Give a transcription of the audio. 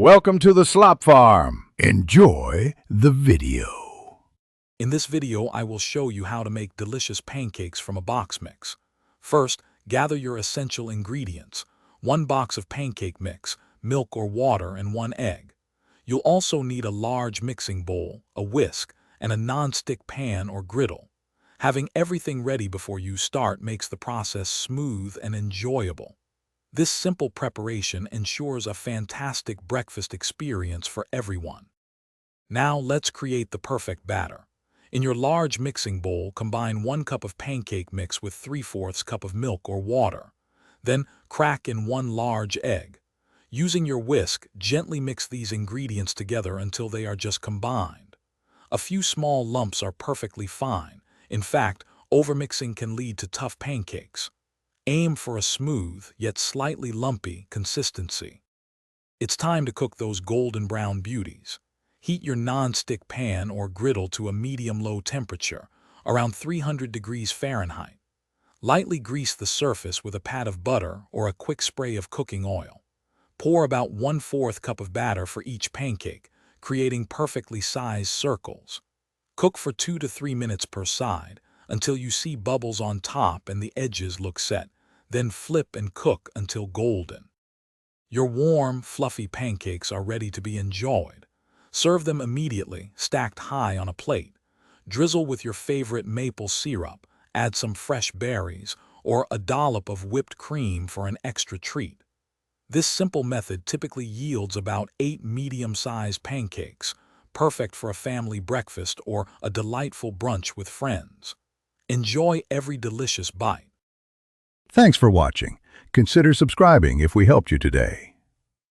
Welcome to the Slop Farm. Enjoy the video. In this video, I will show you how to make delicious pancakes from a box mix. First, gather your essential ingredients: 1 box of pancake mix, milk or water, and 1 egg. You'll also need a large mixing bowl, a whisk, and a non-stick pan or griddle. Having everything ready before you start makes the process smooth and enjoyable. This simple preparation ensures a fantastic breakfast experience for everyone. Now let's create the perfect batter. In your large mixing bowl, combine 1 cup of pancake mix with 3/4 cup of milk or water. Then crack in 1 large egg. Using your whisk, gently mix these ingredients together until they are just combined. A few small lumps are perfectly fine. In fact, overmixing can lead to tough pancakes. Aim for a smooth, yet slightly lumpy, consistency. It's time to cook those golden brown beauties. Heat your non-stick pan or griddle to a medium-low temperature, around 300 degrees Fahrenheit. Lightly grease the surface with a pat of butter or a quick spray of cooking oil. Pour about 1/4 cup of batter for each pancake, creating perfectly sized circles. Cook for 2 to 3 minutes per side, until you see bubbles on top and the edges look set. Then flip and cook until golden. Your warm, fluffy pancakes are ready to be enjoyed. Serve them immediately, stacked high on a plate. Drizzle with your favorite maple syrup, add some fresh berries, or a dollop of whipped cream for an extra treat. This simple method typically yields about 8 medium-sized pancakes, perfect for a family breakfast or a delightful brunch with friends. Enjoy every delicious bite. Thanks for watching. Consider subscribing if we helped you today.